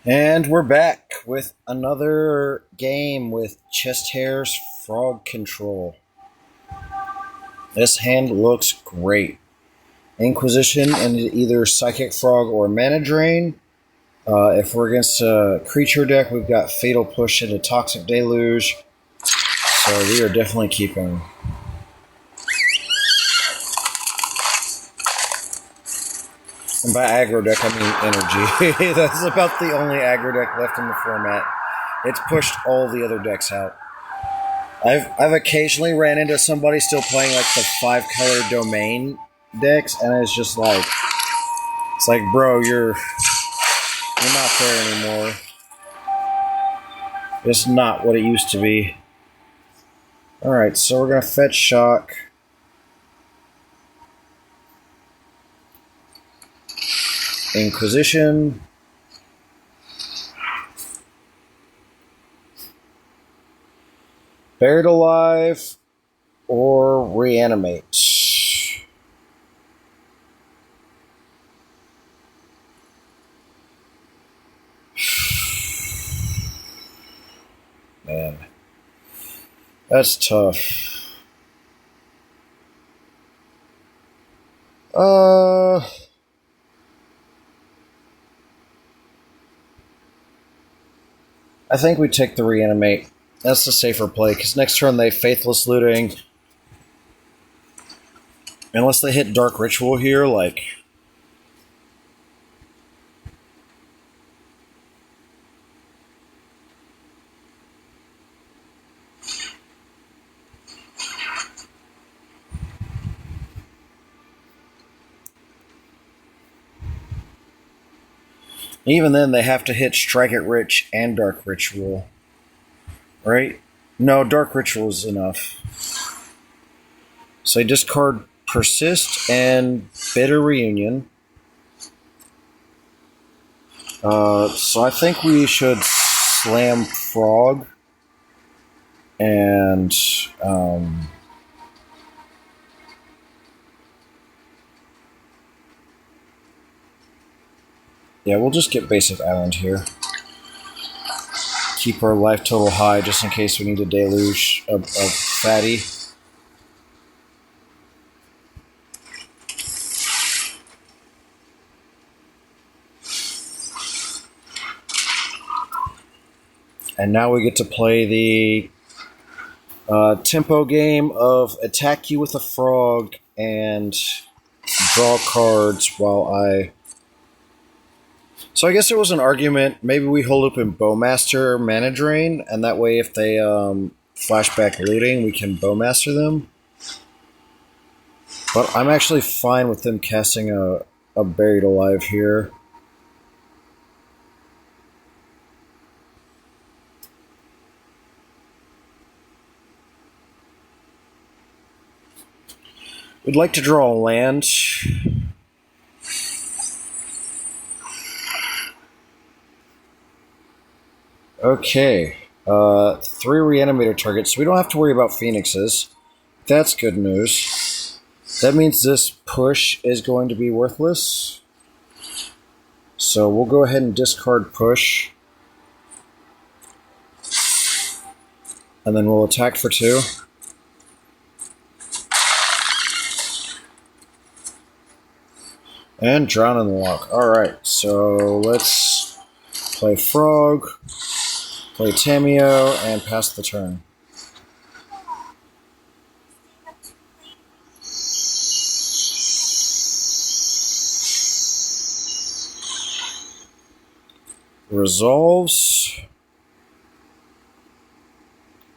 And we're back with another game with Chestheir's Frog Control. This hand looks great. Inquisition and either Psychic Frog or Mana Drain. If we're against a creature deck, we've got Fatal Push into Toxic Deluge. So we are definitely keeping. And by aggro deck, I mean energy. That's about the only aggro deck left in the format. It's pushed all the other decks out. I've occasionally ran into somebody still playing like the 5-color domain decks, and it's just like, bro, you're not there anymore. It's not what it used to be. Alright, so we're gonna fetch Shock. Inquisition. Buried Alive or Reanimate. Man, that's tough. I think we take the Reanimate. That's the safer play, because next turn they Faithless Looting. Unless they hit Dark Ritual here, like... Even then, they have to hit Strike It Rich and Dark Ritual. Right? No, Dark Ritual is enough. So they discard Persist and Bitter Reunion. So I think we should slam Frog. And... yeah, we'll just get Basic Island here. Keep our life total high just in case we need a deluge of fatty. And now we get to play the tempo game of attack you with a frog and draw cards while I... So I guess there was an argument, maybe we hold up in Bowmaster Mana Drain, and that way if they flashback looting, we can Bowmaster them. But I'm actually fine with them casting a Buried Alive here. We'd like to draw a land. Okay, 3 Reanimator targets, so we don't have to worry about Phoenixes. That's good news. That means this push is going to be worthless. So we'll go ahead and discard push. And then we'll attack for 2. And Drown in the Lock. Alright, so let's play Frog. Play Tameo, and pass the turn. Resolves.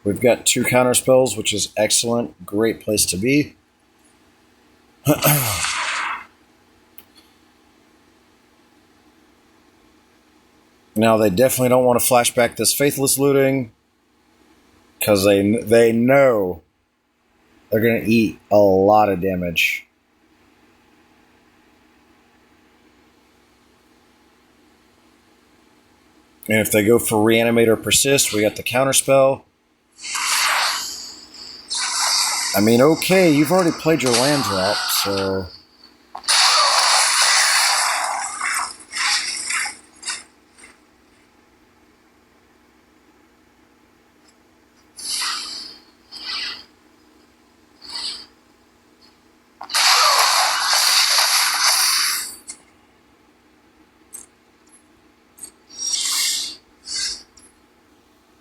We've got 2 counter spells, which is excellent. Great place to be. Now, they definitely don't want to flashback this Faithless Looting, because they know they're going to eat a lot of damage. And if they go for Reanimate or Persist, we got the counterspell. I mean, okay, you've already played your land drop, so...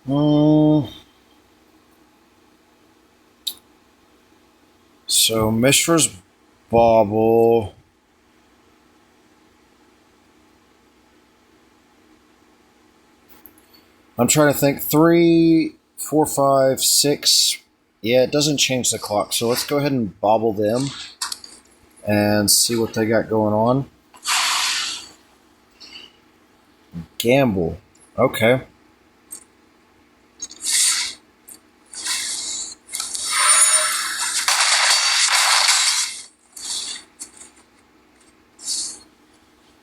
So Mishra's Bauble. I'm trying to think. 3, 4, 5, 6. Yeah, it doesn't change the clock. So let's go ahead and bobble them and see what they got going on. Gamble. Okay.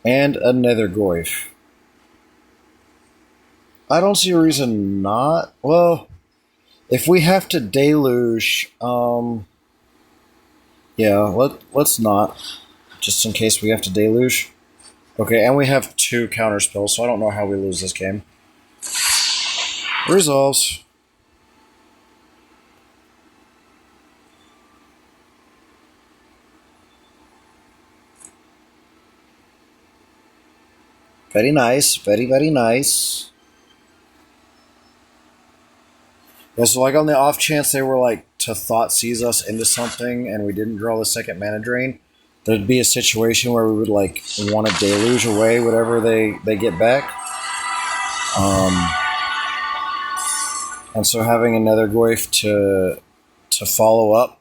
And another Goyf. I don't see a reason not. Well, if we have to deluge, yeah, let's not. Just in case we have to deluge. Okay, and we have 2 counter spells, so I don't know how we lose this game. Resolves. Very nice. Very, very nice. Yeah, so like on the off chance they were like to thought seize us into something and we didn't draw the second mana drain, there'd be a situation where we would like want to deluge away whatever they get back. And so having another Goyf to follow up.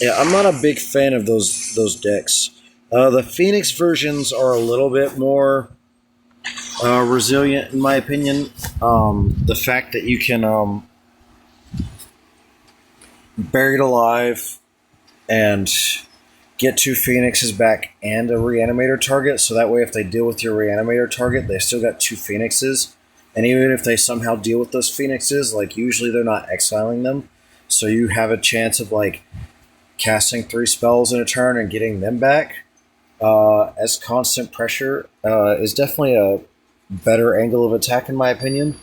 Yeah, I'm not a big fan of those decks. The Phoenix versions are a little bit more resilient, in my opinion. The fact that you can Buried Alive and get 2 Phoenixes back and a Reanimator target, so that way if they deal with your Reanimator target, they still got 2 Phoenixes. And even if they somehow deal with those Phoenixes, like usually they're not exiling them, so you have a chance of like casting 3 spells in a turn and getting them back as constant pressure is definitely a better angle of attack in my opinion.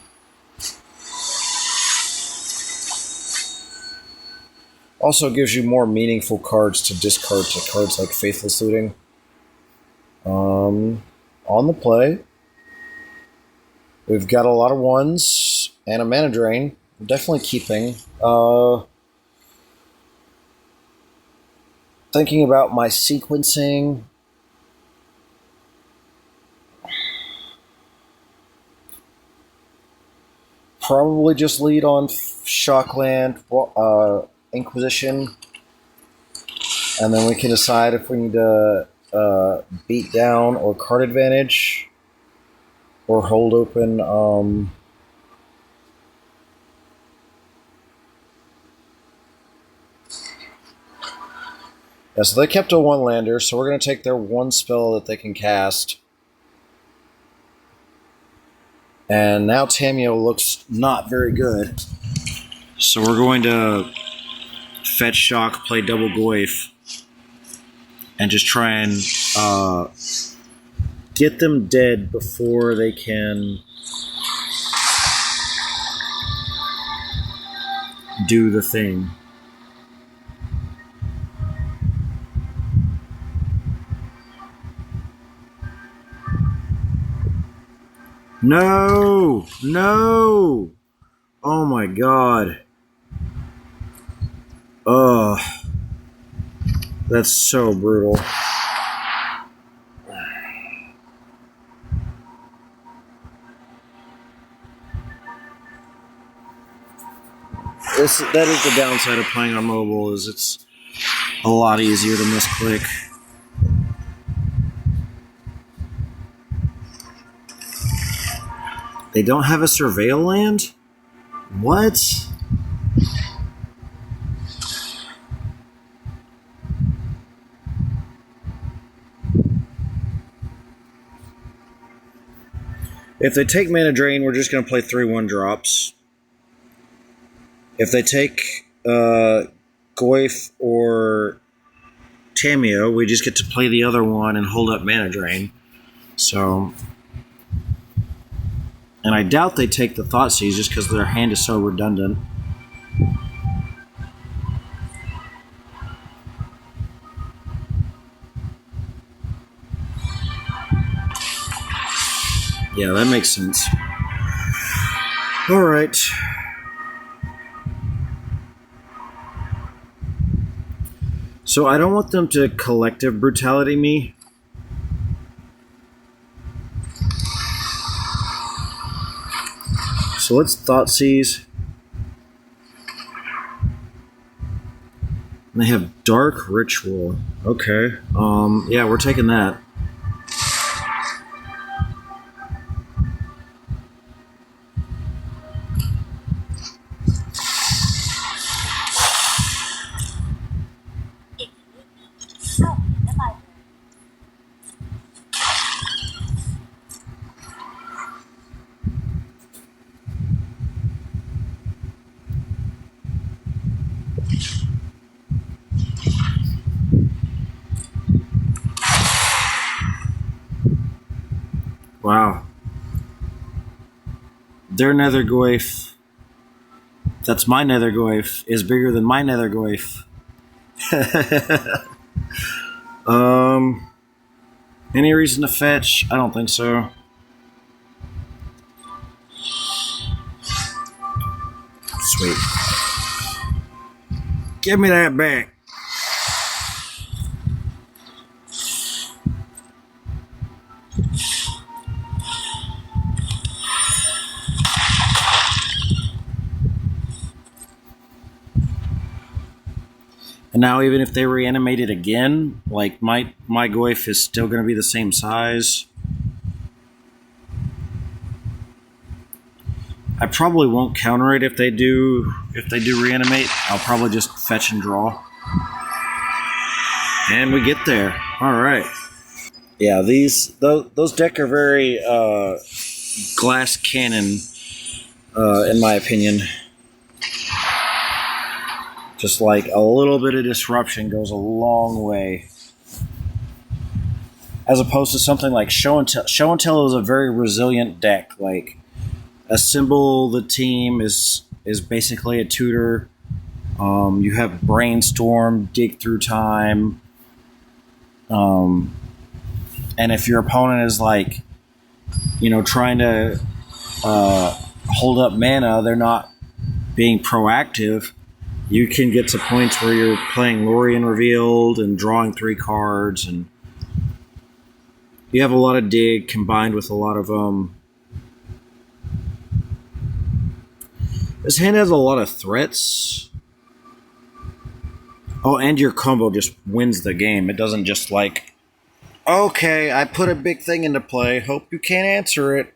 Also gives you more meaningful cards to discard to cards like Faithless Looting. On the play, we've got a lot of 1s and a mana drain. I'm definitely keeping. Thinking about my sequencing. Probably just lead on Shockland, Inquisition, and then we can decide if we need to beat down or card advantage or hold open. Yeah, so they kept a 1-lander, so we're going to take their 1 spell that they can cast. And now Tamiyo looks not very good. So we're going to fetch Shock, play double Goyf, and just try and get them dead before they can do the thing. No! No! Oh my god. Ugh. That's so brutal. That is the downside of playing on mobile, is it's a lot easier to misclick. They don't have a Surveil land? What? If they take Mana Drain, we're just going to play 3/1 drops. If they take Goyf or Tamiyo, we just get to play the other one and hold up Mana Drain. So, And I doubt they take the Thoughtseize just because their hand is so redundant. Yeah, that makes sense. Alright. So I don't want them to collective brutality me. So let's Thoughtseize. And they have Dark Ritual. Okay. Yeah, we're taking that. Wow. Their Nethergoyf, that's my Nethergoyf, is bigger than my Nethergoyf. Any reason to fetch? I don't think so. Sweet. Give me that back. And now even if they reanimate it again, like my Goyf is still going to be the same size. I probably won't counter it if they do reanimate. I'll probably just fetch and draw. And we get there. All right. Yeah, those deck are very glass cannon, in my opinion. Just like a little bit of disruption goes a long way. As opposed to something like Show and Tell. Show and Tell is a very resilient deck. Like, assemble the team is basically a tutor. You have Brainstorm, Dig Through Time. And if your opponent is like, trying to hold up mana, they're not being proactive. You can get to points where you're playing Lorien Revealed and drawing 3 cards, and you have a lot of dig combined with a lot of this hand has a lot of threats. Oh, and your combo just wins the game. It doesn't just like, okay, I put a big thing into play. Hope you can't answer it.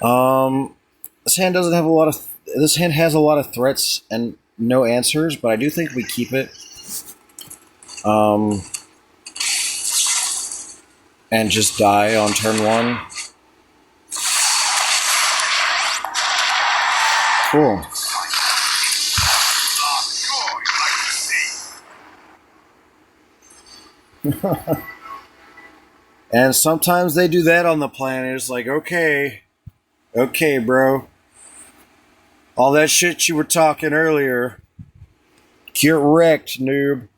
This hand doesn't have a lot of. This hand has a lot of threats and no answers, but I do think we keep it. And just die on turn 1. Cool. And sometimes they do that on the planet. It's like, okay, bro. All that shit you were talking earlier, get wrecked, noob.